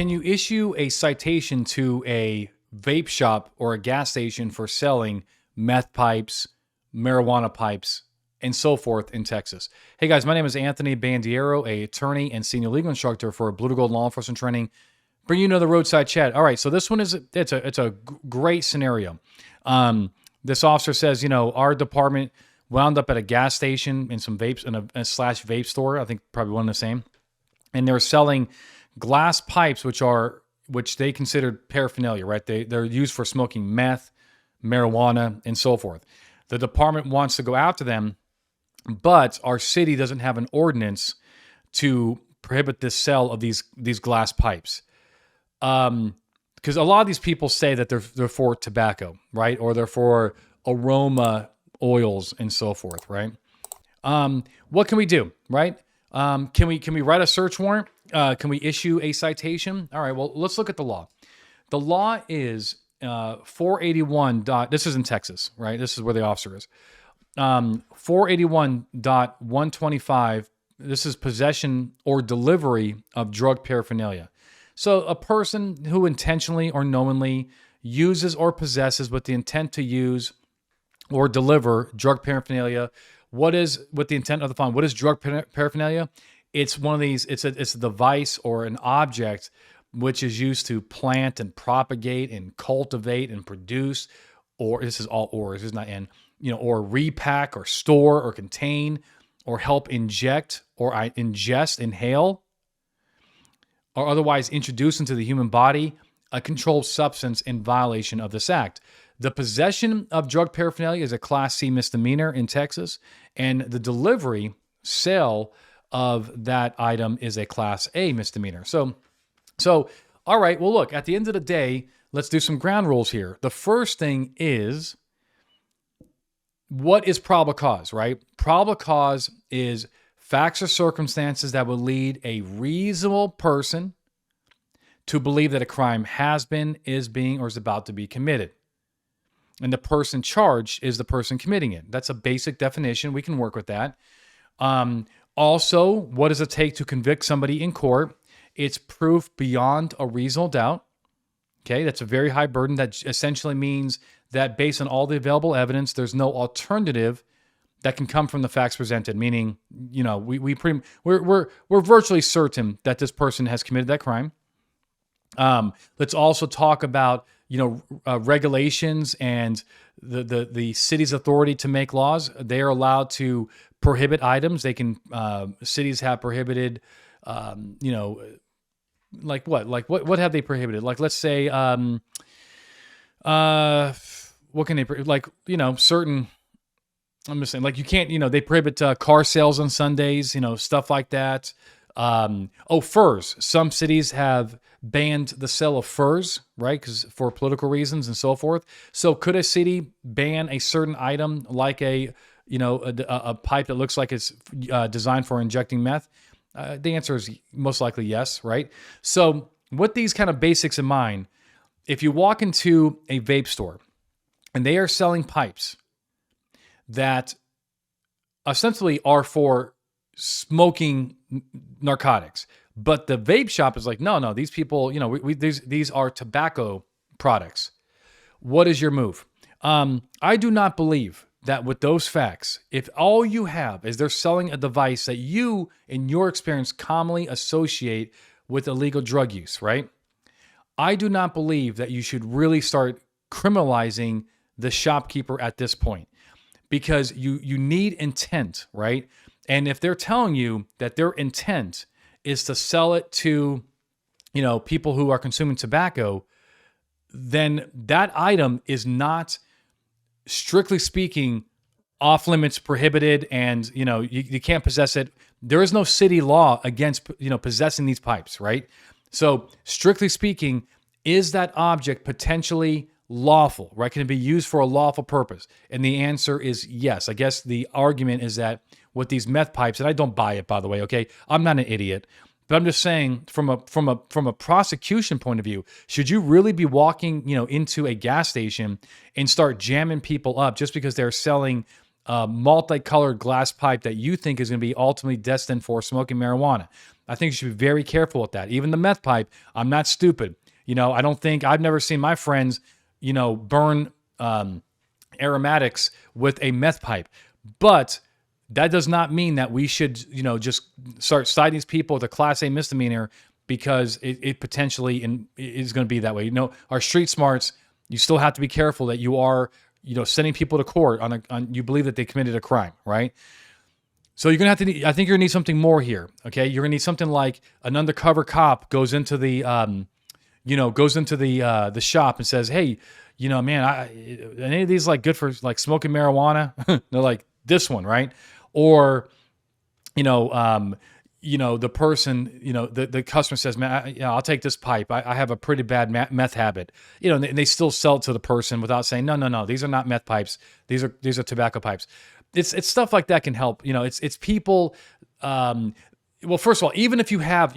can you issue a citation to a vape shop or a gas station for selling meth pipes, marijuana pipes, and so forth in Texas? Hey guys, my name is Anthony Bandiero, a attorney and senior legal instructor for Blue to Gold Law Enforcement Training. Bring you another roadside chat. All right, so this one is it's a great scenario. This officer says, our department wound up at a gas station in some vapes in a slash vape store. I think probably one and the same, and they're selling glass pipes, which they considered paraphernalia, right? They're used for smoking meth, marijuana, and so forth. The department wants to go after them, but our city doesn't have an ordinance to prohibit the sale of these glass pipes. Because a lot of these people say that they're for tobacco, right? Or they're for aroma oils and so forth, right? What can we do, right? Can we write a search warrant? Can we issue a citation? All right, well, let's look at the law. The law is 481. This is in Texas, right? This is where the officer is. 481.125. This is possession or delivery of drug paraphernalia. So a person who intentionally or knowingly uses or possesses with the intent to use or deliver drug paraphernalia. What is with the intent of the fund? What is drug paraphernalia? It's one of these. It's a device or an object which is used to plant and propagate and cultivate and produce, or this is all or. This is not in. Or repack or store or contain or help inject or ingest, inhale, or otherwise introduce into the human body a controlled substance in violation of this act. The possession of drug paraphernalia is a Class C misdemeanor in Texas, and the delivery, sale of that item is a Class A misdemeanor. So, all right, well, look, at the end of the day, let's do some ground rules here. The first thing is, what is probable cause, right? Probable cause is facts or circumstances that would lead a reasonable person to believe that a crime has been, is being, or is about to be committed. And the person charged is the person committing it. That's a basic definition. We can work with that. Also, what does it take to convict somebody in court? It's proof beyond a reasonable doubt. Okay, that's a very high burden. That essentially means that based on all the available evidence, there's no alternative that can come from the facts presented. Meaning, we're virtually certain that this person has committed that crime. Let's also talk about regulations and the city's authority to make laws. They are allowed to prohibit items. They can cities have prohibited like what? Like what have they prohibited? Like let's say what can they certain, I'm just saying, like you can't, they prohibit car sales on Sundays, stuff like that. Furs. Some cities have banned the sale of furs, right? Because for political reasons and so forth. So could a city ban a certain item like a pipe that looks like it's designed for injecting meth? The answer is most likely yes, right? So with these kind of basics in mind, if you walk into a vape store and they are selling pipes that ostensibly are for smoking narcotics, but the vape shop is like, no, these people, these are tobacco products. What is your move? I do not believe that with those facts, if all you have is they're selling a device that you, in your experience, commonly associate with illegal drug use, right? I do not believe that you should really start criminalizing the shopkeeper at this point, because you need intent, right? And if they're telling you that their intent is to sell it to, people who are consuming tobacco, then that item is not, strictly speaking, off limits, prohibited, and you can't possess it. There is no city law against possessing these pipes, right? So strictly speaking, is that object potentially lawful, right? Can it be used for a lawful purpose? And the answer is yes. I guess the argument is that with these meth pipes, and I don't buy it, by the way, okay? I'm not an idiot. But I'm just saying, from a prosecution point of view, should you really be walking, into a gas station and start jamming people up just because they're selling multicolored glass pipe that you think is going to be ultimately destined for smoking marijuana. I think you should be very careful with that. Even the meth pipe, I'm not stupid. I've never seen my friends, burn aromatics with a meth pipe. But that does not mean that we should, just start citing these people with a Class A misdemeanor because it potentially is going to be that way. Our street smarts, you still have to be careful that you are, sending people to court on you believe that they committed a crime, right? So you're going to have to, I think you're going to need something more here, okay? You're going to need something like an undercover cop goes into the, the shop and says, hey, man, any of these like good for like smoking marijuana? They're like, this one, right? Or, the person, the customer says, man, I'll take this pipe. I have a pretty bad meth habit, and they still sell it to the person without saying, no, these are not meth pipes. These are tobacco pipes. It's stuff like that can help. It's people. Well, first of all, even if you have,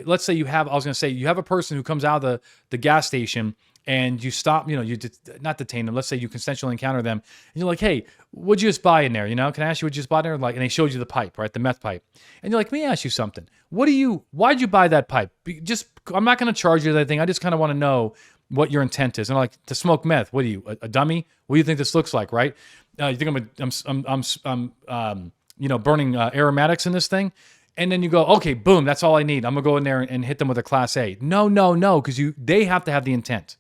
let's say you have a person who comes out of the gas station and you stop, not detain them. Let's say you consensually encounter them and you're like, hey, what'd you just buy in there? Can I ask you what you just bought in there? Like, and they showed you the pipe, right? The meth pipe. And you're like, let me ask you something. Why'd you buy that pipe? I'm not going to charge you anything. I just kind of want to know what your intent is. And I'm like, to smoke meth. What are you, a dummy? What do you think this looks like, right? You think I'm burning aromatics in this thing? And then you go, okay, boom, that's all I need. I'm gonna go in there and hit them with a Class A. No, because they have to have the intent,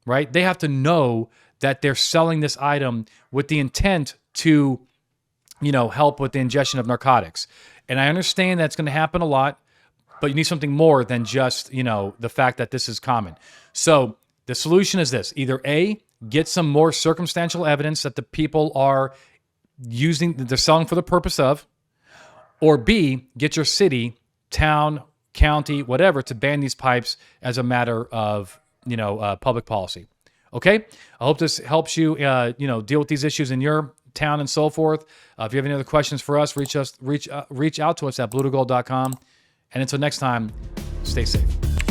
right? They have to know that they're selling this item with the intent to, help with the ingestion of narcotics. And I understand that's going to happen a lot, but you need something more than just, the fact that this is common. So the solution is this: either A, get some more circumstantial evidence that the people are they're selling for the purpose of, or B, get your city, town, county, whatever, to ban these pipes as a matter of, public policy. Okay? I hope this helps you, deal with these issues in your town and so forth. If you have any other questions for us, reach out to us at bluetogold.com. And until next time, stay safe.